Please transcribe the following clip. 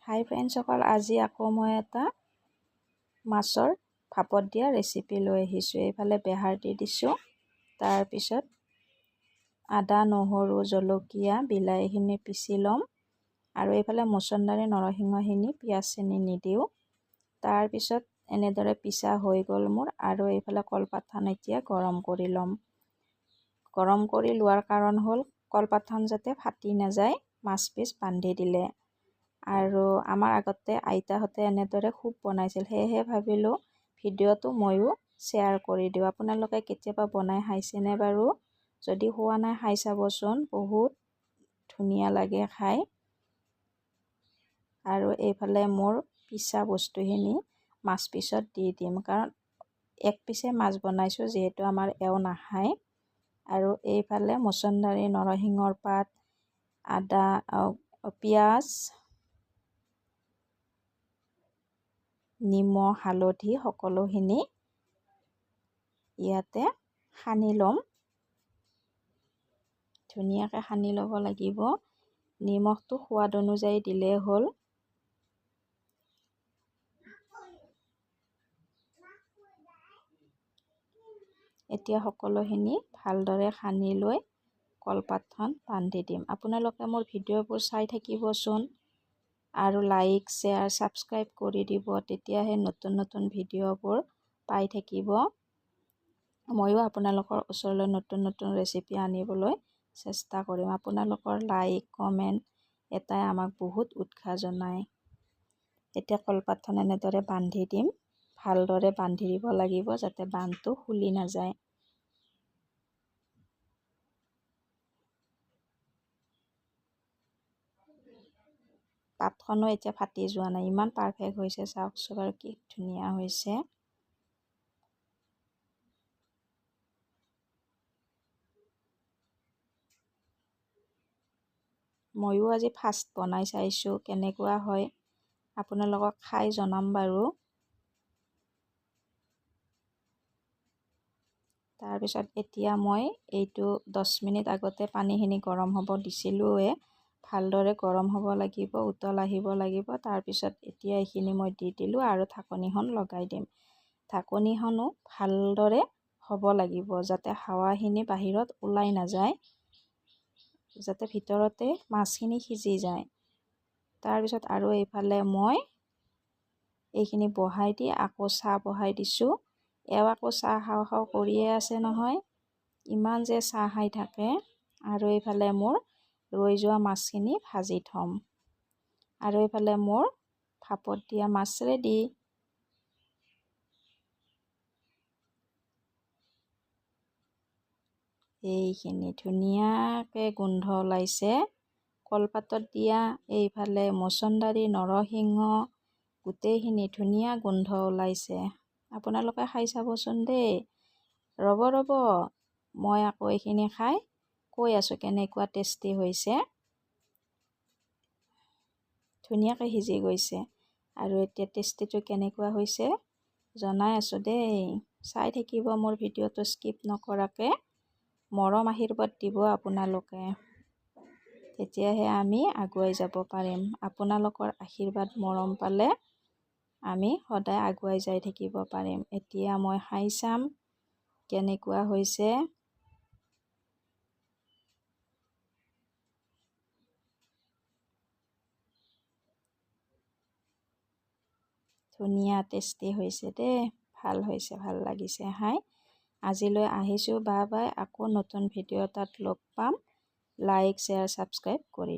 হাই ফ্ৰেণ্ডসকল, আজি আকৌ মই এটা মাছৰ ভাপত দিয়া ৰেচিপি লৈ আহিছোঁ। এইফালে বেহাৰ দি দিছোঁ, তাৰপিছত আদা, নহৰু, জলকীয়া, বিলাহীখিনি পিচি ল'ম আৰু এইফালে মছন্দৰী, নৰসিংহখিনি পিঁয়াজখিনি নিদিওঁ। তাৰপিছত এনেদৰে পিচা হৈ গ'ল মোৰ আৰু এইফালে কলপাতখন এতিয়া গৰম কৰি ল'ম। গৰম কৰি লোৱাৰ কাৰণ হ'ল কলপাতখন যাতে ফাটি নাযায় মাছ পিচ বান্ধি দিলে। আৰু আমাৰ আগতে আইতাহঁতে এনেদৰে খুব বনাইছিল, সেয়েহে ভাবিলোঁ ভিডিঅ'টো ময়ো শ্বেয়াৰ কৰি দিওঁ। আপোনালোকে কেতিয়াবা বনাই খাইছেনে বাৰু? যদি খোৱা নাই খাই চাবচোন, বহুত ধুনীয়া লাগে খাই। আৰু এইফালে মোৰ পিচা বস্তুখিনি মাছ পিছত দি দিম, কাৰণ এক পিচে মাছ বনাইছোঁ যিহেতু আমাৰ এওঁ নাখায়। আৰু এইফালে মছন্দৰী, নৰসিংহৰ পাত, আদা, পিঁয়াজ, নিমখ, হালধি সকলোখিনি ইয়াতে সানি ল'ম। ধুনীয়াকৈ সানি ল'ব লাগিব। নিমখটো সোৱাদ অনুযায়ী দিলেই হ'ল। এতিয়া সকলোখিনি ভালদৰে সানি লৈ কলপাতখন বান্ধি দিম। আপোনালোকে মোৰ ভিডিঅ'বোৰ চাই থাকিবচোন আৰু লাইক, শ্বেয়াৰ, ছাবস্ক্ৰাইব কৰি দিব, তেতিয়াহে নতুন নতুন ভিডিঅ'বোৰ পাই থাকিব। ময়ো আপোনালোকৰ ওচৰলৈ নতুন নতুন ৰেচিপি আনিবলৈ চেষ্টা কৰিম। আপোনালোকৰ লাইক, কমেণ্ট এটাই আমাক বহুত উৎসাহ জনায়। এতিয়া কলপাতখন এনেদৰে বান্ধি দিম। ভালদৰে বান্ধি দিব লাগিব যাতে বান্ধটো খুলি নাযায়। পাতখনো এতিয়া ফাটি যোৱা নাই, ইমান পাৰফেক্ট হৈছে। চাওকচোন আৰু কি ধুনীয়া হৈছে। ময়ো আজি ফাৰ্ষ্ট বনাই চাইছোঁ, কেনেকুৱা হয় আপোনালোকক খাই জনাম বাৰু। তাৰপিছত এতিয়া মই এইটো 10 মিনিট আগতে পানীখিনি গৰম হ'ব দিছিলোঁৱে। ভালদৰে গৰম হ'ব লাগিব, উতল আহিব লাগিব। তাৰপিছত এতিয়া এইখিনি মই দি দিলোঁ আৰু ঢাকনিখন লগাই দিম। ঢাকনিখনো ভালদৰে হ'ব লাগিব যাতে হাৱাখিনি বাহিৰত ওলাই নাযায়, যাতে ভিতৰতে মাছখিনি সিজি যায়। তাৰপিছত আৰু এইফালে মই এইখিনি বহাই দি আকৌ চাহ বহাই দিছোঁ। এওঁ আকৌ চাহ খাওঁ খাওঁ কৰিয়ে আছে নহয়, ইমান যে চাহ খাই থাকে। আৰু এইফালে মোৰ ৰৈ যোৱা মাছখিনি ভাজি থ'ম। আৰু এইফালে মোৰ ভাপত দিয়া মাছ ৰেডি। এইখিনি ধুনীয়াকৈ গোন্ধ ওলাইছে কলপাতত দিয়া। এইফালে মছন্দৰী, নৰসিংহ গোটেইখিনি ধুনীয়া গোন্ধ ওলাইছে। আপোনালোকে খাই চাবচোন দেই। ৰ'ব, মই আকৌ এইখিনি খাই কৈ আছোঁ কেনেকুৱা টেষ্টি হৈছে। ধুনীয়াকৈ সিজি গৈছে। আৰু এতিয়া টেষ্টিটো কেনেকুৱা হৈছে জনাই আছোঁ দেই। চাই থাকিব মোৰ ভিডিঅ'টো স্কিপ নকৰাকৈ। মৰম আশীৰ্বাদ দিব আপোনালোকে, তেতিয়াহে আমি আগুৱাই যাব পাৰিম। আপোনালোকৰ আশীৰ্বাদ মৰম পালে আমি সদায় আগুৱাই যাই থাকিব পাৰিম। এতিয়া মই খাই চাম কেনেকুৱা হৈছে। ধুনীয়া টেষ্টি হৈছে দেই, ভাল হৈছে, ভাল লাগিছে খাই। আজিলৈ আহিছোঁ, বাই বাই। আকৌ নতুন ভিডিঅ' এটাত লগ পাম। লাইক, শ্বেয়াৰ, ছাবস্ক্ৰাইব কৰি